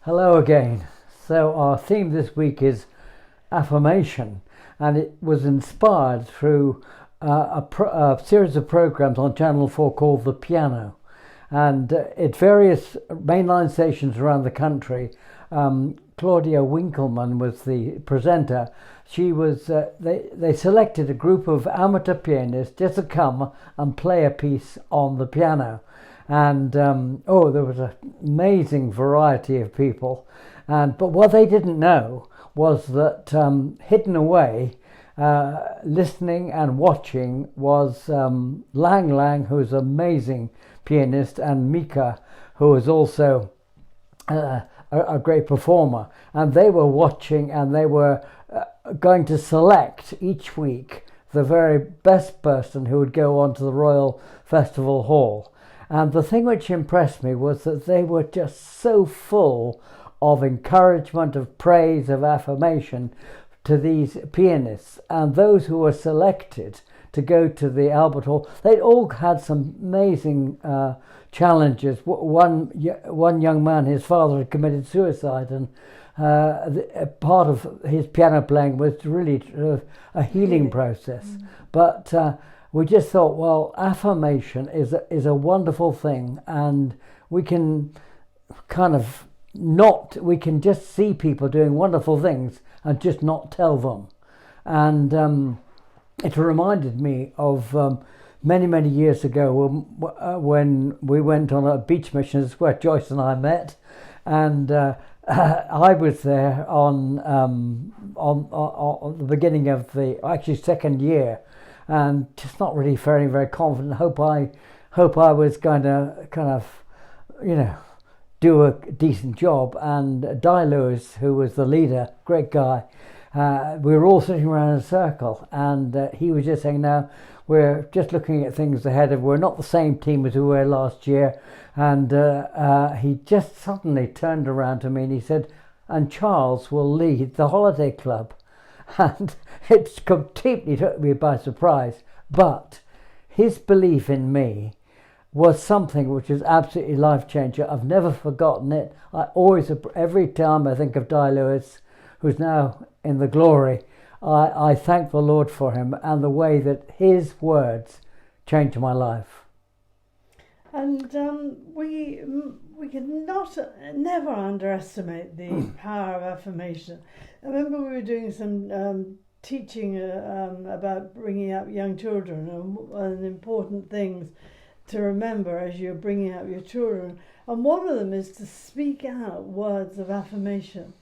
Hello again. So our theme this week is affirmation, and it was inspired through a series of programs on Channel 4 called The Piano. And at various mainline stations around the country, Claudia Winkleman was the presenter. She was. They selected a group of amateur pianists just to come and play a piece on the piano, and there was an amazing variety of people. But what they didn't know was that hidden away, listening and watching, was Lang Lang, who's an amazing pianist, and Mika, who is also a great performer. And they were watching, and they were going to select each week the very best person who would go on to the Royal Festival Hall. And the thing which impressed me was that they were just so full of encouragement, of praise, of affirmation to these pianists. And those who were selected to go to the Albert Hall, they'd all had some amazing challenges. One young man, his father had committed suicide, and part of his piano playing was really a healing process. But we just thought, well, affirmation is a wonderful thing, and we can we can just see people doing wonderful things and just not tell them. And it reminded me of many years ago when we went on a beach mission. This is where Joyce and I met, and I was there on the beginning of the second year, and just not really feeling very confident. Hope I was going to kind of, do a decent job. And Di Lewis, who was the leader, great guy, we were all sitting around in a circle, and he was just saying, now we're just looking at things ahead of, we're not the same team as we were last year. And he just suddenly turned around to me and he said, and Charles will lead the holiday club. And it completely took me by surprise. But his belief in me was something which is absolutely life-changing. I've never forgotten it. I always, every time I think of Di Lewis, who's now in the glory, I thank the Lord for him and the way that his words changed my life. And we can never underestimate the power of affirmation. I remember we were doing some teaching about bringing up young children and important things to remember as you're bringing up your children. And one of them is to speak out words of affirmation,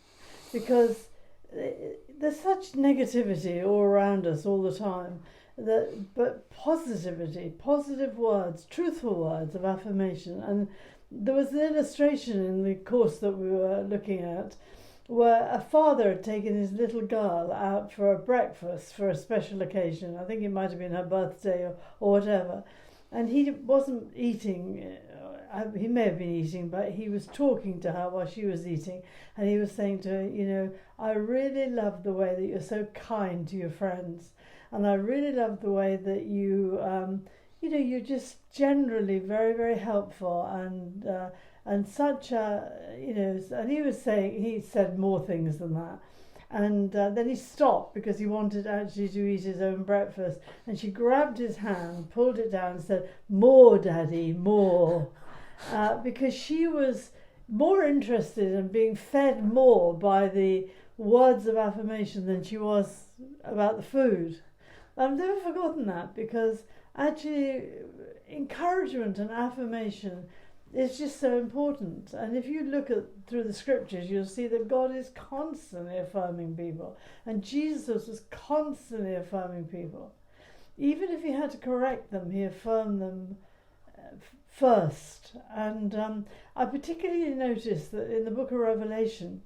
because there's such negativity all around us all the time. But positivity, positive words, truthful words of affirmation. And there was an illustration in the course that we were looking at where a father had taken his little girl out for a breakfast for a special occasion. I think it might have been her birthday or whatever. And he wasn't eating. He may have been eating, but he was talking to her while she was eating. And he was saying to her, I really love the way that you're so kind to your friends. And I really love the way that you're just generally very, very helpful and such a, and he said more things than that. And then he stopped because he wanted actually to eat his own breakfast. And she grabbed his hand, pulled it down and said, "More, Daddy, more." Because she was more interested in being fed more by the words of affirmation than she was about the food. I've never forgotten that, because actually encouragement and affirmation is just so important. And if you look through the scriptures, you'll see that God is constantly affirming people, and Jesus was constantly affirming people. Even if he had to correct them, he affirmed them first. And I particularly noticed that in the book of Revelation,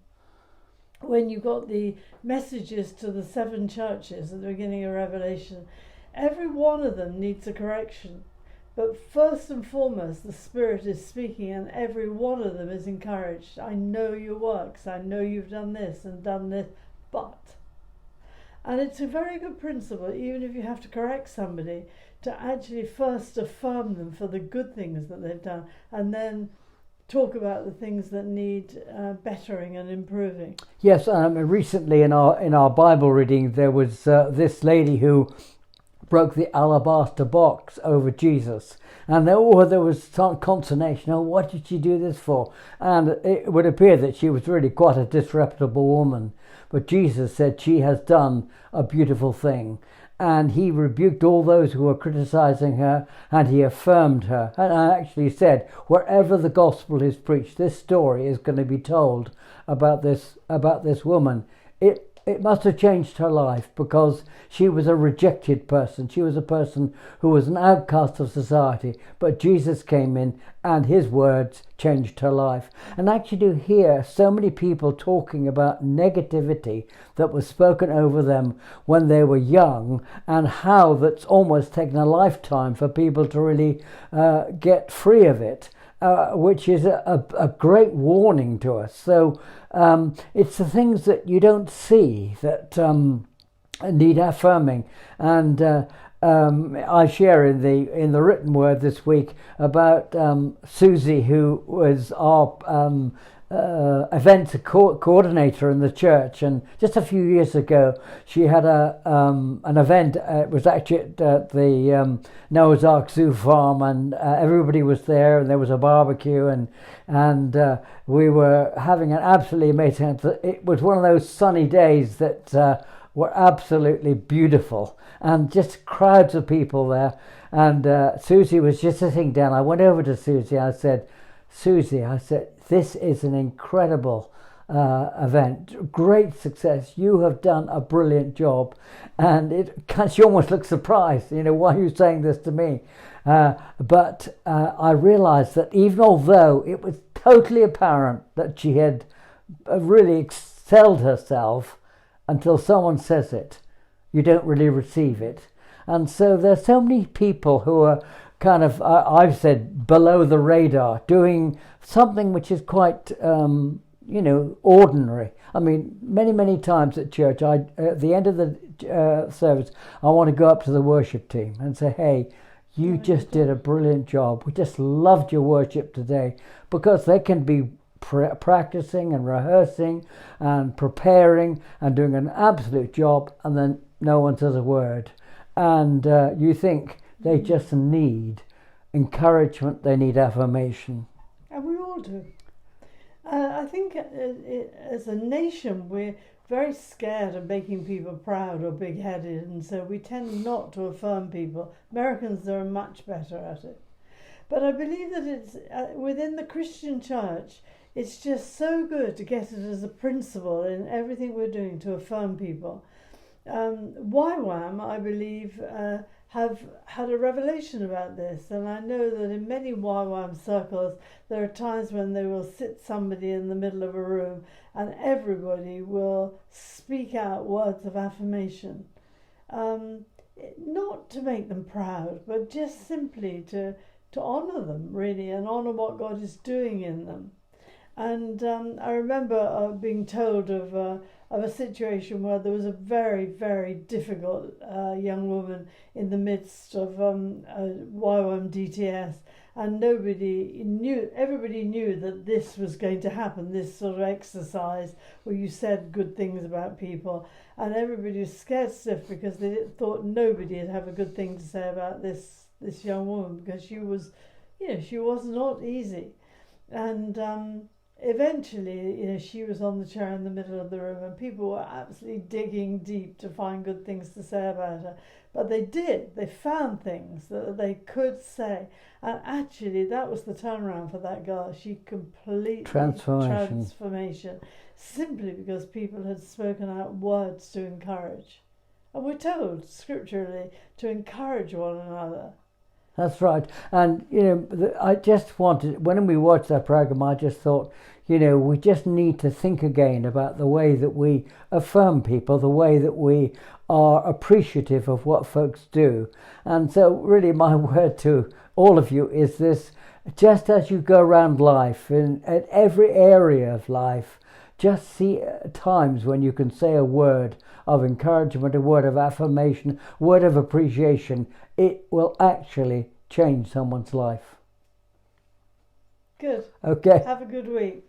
when you got the messages to the 7 churches at the beginning of Revelation, every one of them needs a correction. But first and foremost, the Spirit is speaking, and every one of them is encouraged. I know your works. I know you've done this and done this, but. And it's a very good principle, even if you have to correct somebody, to actually first affirm them for the good things that they've done, and then talk about the things that need bettering and improving. Yes, recently in our Bible reading, there was this lady who broke the alabaster box over Jesus. And there was some consternation. Oh, what did she do this for? And it would appear that she was really quite a disreputable woman. But Jesus said she has done a beautiful thing. And he rebuked all those who were criticizing her, and he affirmed her. And I actually said, wherever the gospel is preached, this story is going to be told about this woman. It must have changed her life, because she was a rejected person. She was a person who was an outcast of society. But Jesus came in and his words changed her life. And actually to hear so many people talking about negativity that was spoken over them when they were young, and how that's almost taken a lifetime for people to really get free of it. Which is a great warning to us. So it's the things that you don't see that need affirming. And I share in the written word this week about Susie, who was our events coordinator in the church, and just a few years ago she had an event. It was actually at the Noah's Ark Zoo farm, and everybody was there, and there was a barbecue, and we were having an absolutely amazing. It was one of those sunny days that were absolutely beautiful, and just crowds of people there. And Susie was just sitting down. I went over to Susie. I said, Susie, this is an incredible event, great success. You have done a brilliant job. And she almost looked surprised, why are you saying this to me? But I realized that even although it was totally apparent that she had really excelled herself, until someone says it, you don't really receive it. And so there's so many people who are kind of, I've said, below the radar, doing something which is quite, ordinary. I mean, many times at church, at the end of the service, I want to go up to the worship team and say, hey, you just did a brilliant job. We just loved your worship today, because they can be practicing and rehearsing and preparing and doing an absolute job, and then no one says a word. And you think they just need encouragement, they need affirmation. And we all do. I think as a nation, we're very scared of making people proud or big-headed, and so we tend not to affirm people. Americans are much better at it. But I believe that it's within the Christian church, it's just so good to get it as a principle in everything we're doing to affirm people. YWAM, I believe, have had a revelation about this, and I know that in many YWAM circles there are times when they will sit somebody in the middle of a room and everybody will speak out words of affirmation, not to make them proud, but just simply to honour them, really, and honour what God is doing in them. And I remember being told of a situation where there was a very, very difficult young woman in the midst of YWAM DTS, and everybody knew that this was going to happen, this sort of exercise where you said good things about people, and everybody was scared stiff because they thought nobody would have a good thing to say about this young woman, because she was not easy. And eventually, she was on the chair in the middle of the room, and people were absolutely digging deep to find good things to say about her. But they found things that they could say. And actually, that was the turnaround for that girl. She completely transformation, simply because people had spoken out words to encourage. And we're told scripturally to encourage one another. That's right. And, I just wanted, when we watched that program, I just thought, we just need to think again about the way that we affirm people, the way that we are appreciative of what folks do. And so really my word to all of you is this: just as you go around life, at every area of life, just see times when you can say a word of encouragement, a word of affirmation, a word of appreciation. It will actually change someone's life. Good. Okay. Have a good week.